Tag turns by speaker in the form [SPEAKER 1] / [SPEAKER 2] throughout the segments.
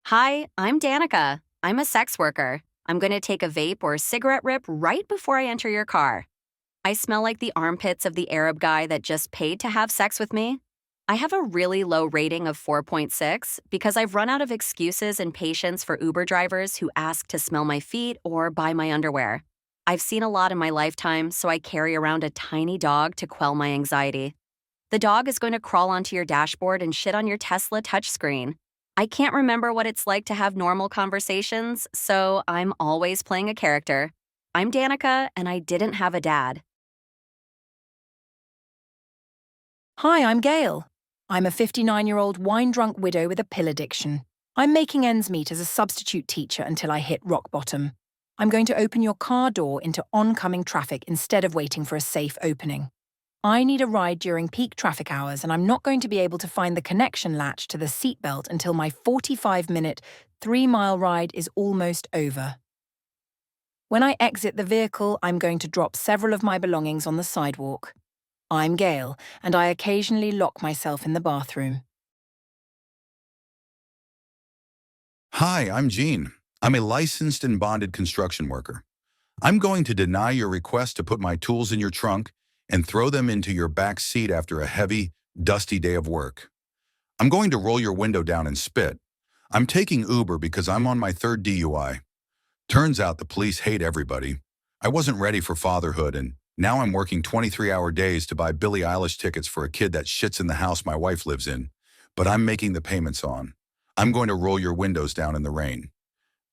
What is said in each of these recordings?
[SPEAKER 1] Hi, I'm Danica. I'm a sex worker. I'm going to take a vape or cigarette rip right before I enter your car. I smell like the armpits of the Arab guy that just paid to have sex with me. I have a really low rating of 4.6 because I've run out of excuses and patience for Uber drivers who ask to smell my feet or buy my underwear. I've seen a lot in my lifetime, so I carry around a tiny dog to quell my anxiety. The dog is going to crawl onto your dashboard and shit on your Tesla touchscreen. I can't remember what it's like to have normal conversations, so I'm always playing a character. I'm Danica, and I didn't have a dad.
[SPEAKER 2] Hi, I'm Gail. I'm a 59-year-old wine-drunk widow with a pill addiction. I'm making ends meet as a substitute teacher until I hit rock bottom. I'm going to open your car door into oncoming traffic instead of waiting for a safe opening. I need a ride during peak traffic hours, and I'm not going to be able to find the connection latch to the seatbelt until my 45-minute, 3-mile ride is almost over. When I exit the vehicle, I'm going to drop several of my belongings on the sidewalk. I'm Gail, and I occasionally lock myself in the bathroom.
[SPEAKER 3] Hi, I'm Gene. I'm a licensed and bonded construction worker. I'm going to deny your request to put my tools in your trunk and throw them into your back seat after a heavy, dusty day of work. I'm going to roll your window down and spit. I'm taking Uber because I'm on my third DUI. Turns out the police hate everybody. I wasn't ready for fatherhood, and now I'm working 23-hour days to buy Billie Eilish tickets for a kid that shits in the house my wife lives in. But I'm making the payments on. I'm going to roll your windows down in the rain.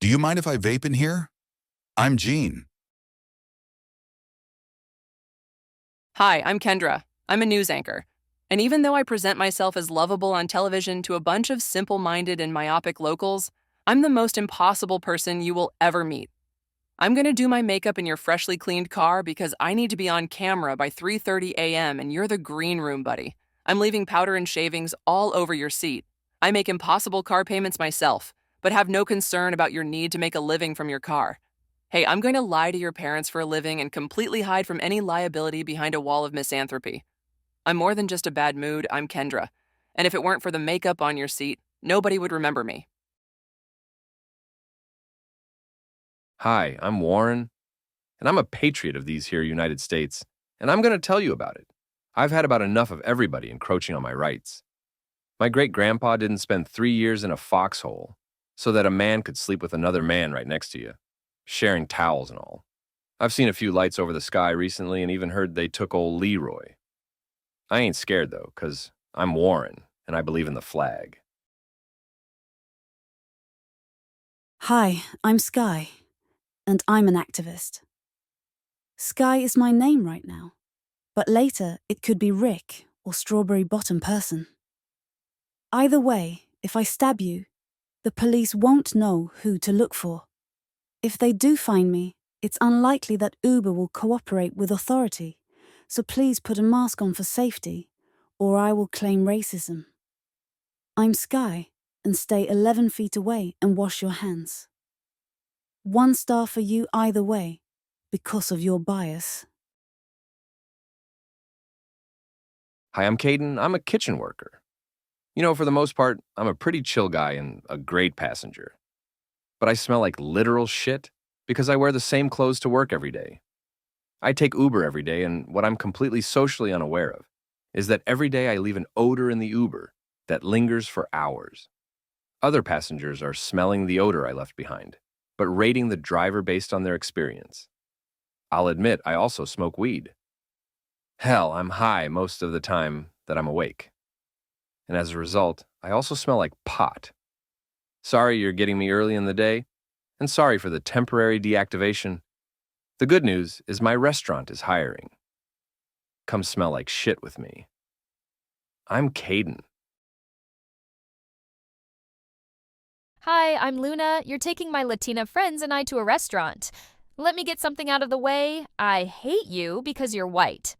[SPEAKER 3] Do you mind if I vape in here? I'm Gene.
[SPEAKER 4] Hi, I'm Kendra. I'm a news anchor. And even though I present myself as lovable on television to a bunch of simple-minded and myopic locals, I'm the most impossible person you will ever meet. I'm going to do my makeup in your freshly cleaned car because I need to be on camera by 3:30 a.m. and you're the green room buddy. I'm leaving powder and shavings all over your seat. I make impossible car payments myself, but have no concern about your need to make a living from your car. Hey, I'm going to lie to your parents for a living and completely hide from any liability behind a wall of misanthropy. I'm more than just a bad mood, I'm Kendra. And if it weren't for the makeup on your seat, nobody would remember me.
[SPEAKER 5] Hi, I'm Warren, and I'm a patriot of these here United States, and I'm going to tell you about it. I've had about enough of everybody encroaching on my rights. My great-grandpa didn't spend 3 years in a foxhole so that a man could sleep with another man right next to you, sharing towels and all. I've seen a few lights over the sky recently and even heard they took old Leroy. I ain't scared, though, 'cause I'm Warren, and I believe in the flag.
[SPEAKER 6] Hi, I'm Sky, and I'm an activist. Sky is my name right now, but later it could be Rick or Strawberry Bottom Person. Either way, if I stab you, the police won't know who to look for. If they do find me, it's unlikely that Uber will cooperate with authority, so please put a mask on for safety, or I will claim racism. I'm Sky, and stay 11 feet away and wash your hands. 1 star for you either way, because of your bias.
[SPEAKER 5] Hi, I'm Caden. I'm a kitchen worker. You know, for the most part, I'm a pretty chill guy and a great passenger. But I smell like literal shit because I wear the same clothes to work every day. I take Uber every day, and what I'm completely socially unaware of is that every day I leave an odor in the Uber that lingers for hours. Other passengers are smelling the odor I left behind, but rating the driver based on their experience. I'll admit I also smoke weed. Hell, I'm high most of the time that I'm awake. And as a result, I also smell like pot. Sorry you're getting me early in the day, and sorry for the temporary deactivation. The good news is my restaurant is hiring. Come smell like shit with me. I'm Caden.
[SPEAKER 7] Hi, I'm Luna. You're taking my Latina friends and I to a restaurant. Let me get something out of the way. I hate you because you're white.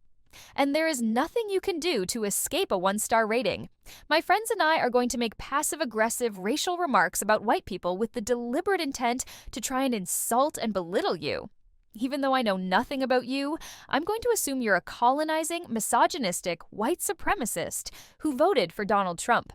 [SPEAKER 7] And there is nothing you can do to escape a 1-star rating. My friends and I are going to make passive-aggressive racial remarks about white people with the deliberate intent to try and insult and belittle you. Even though I know nothing about you, I'm going to assume you're a colonizing, misogynistic, white supremacist who voted for Donald Trump.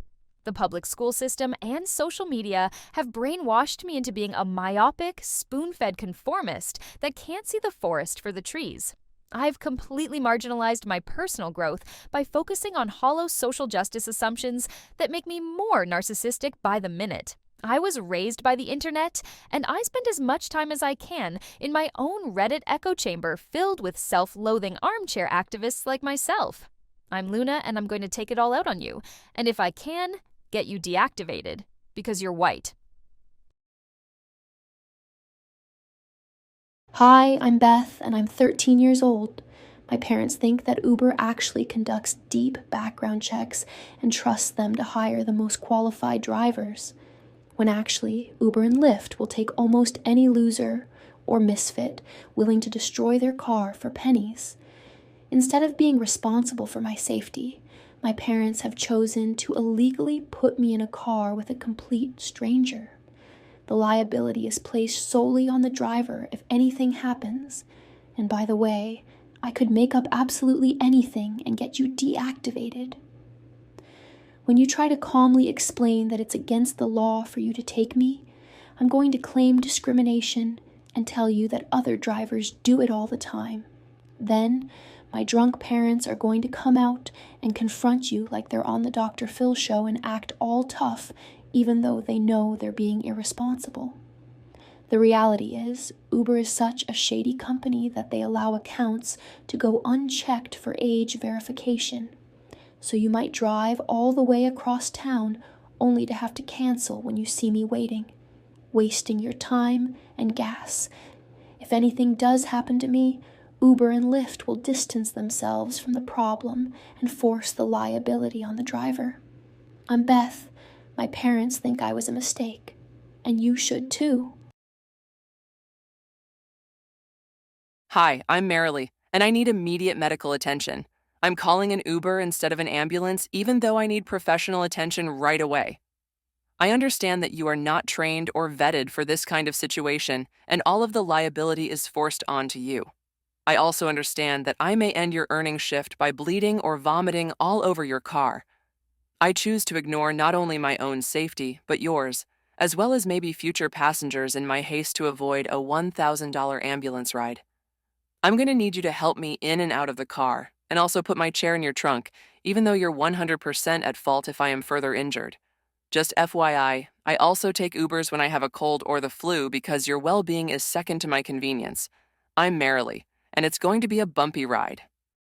[SPEAKER 7] The public school system and social media have brainwashed me into being a myopic, spoon-fed conformist that can't see the forest for the trees. I've completely marginalized my personal growth by focusing on hollow social justice assumptions that make me more narcissistic by the minute. I was raised by the internet, and I spend as much time as I can in my own Reddit echo chamber filled with self-loathing armchair activists like myself. I'm Luna, and I'm going to take it all out on you, and if I can, get you deactivated, because you're white.
[SPEAKER 8] Hi, I'm Beth, and I'm 13 years old. My parents think that Uber actually conducts deep background checks and trusts them to hire the most qualified drivers, when actually Uber and Lyft will take almost any loser or misfit willing to destroy their car for pennies. Instead of being responsible for my safety, my parents have chosen to illegally put me in a car with a complete stranger. The liability is placed solely on the driver if anything happens. And by the way, I could make up absolutely anything and get you deactivated. When you try to calmly explain that it's against the law for you to take me, I'm going to claim discrimination and tell you that other drivers do it all the time. Then, my drunk parents are going to come out and confront you like they're on the Dr. Phil show and act all tough, even though they know they're being irresponsible. The reality is, Uber is such a shady company that they allow accounts to go unchecked for age verification. So you might drive all the way across town only to have to cancel when you see me waiting, wasting your time and gas. If anything does happen to me, Uber and Lyft will distance themselves from the problem and force the liability on the driver. I'm Beth. My parents think I was a mistake, and you should too.
[SPEAKER 4] Hi, I'm Marilee, and I need immediate medical attention. I'm calling an Uber instead of an ambulance, even though I need professional attention right away. I understand that you are not trained or vetted for this kind of situation, and all of the liability is forced onto you. I also understand that I may end your earnings shift by bleeding or vomiting all over your car. I choose to ignore not only my own safety, but yours, as well as maybe future passengers in my haste to avoid a $1,000 ambulance ride. I'm going to need you to help me in and out of the car, and also put my chair in your trunk, even though you're 100% at fault if I am further injured. Just FYI, I also take Ubers when I have a cold or the flu because your well-being is second to my convenience. I'm Marilee, and it's going to be a bumpy ride.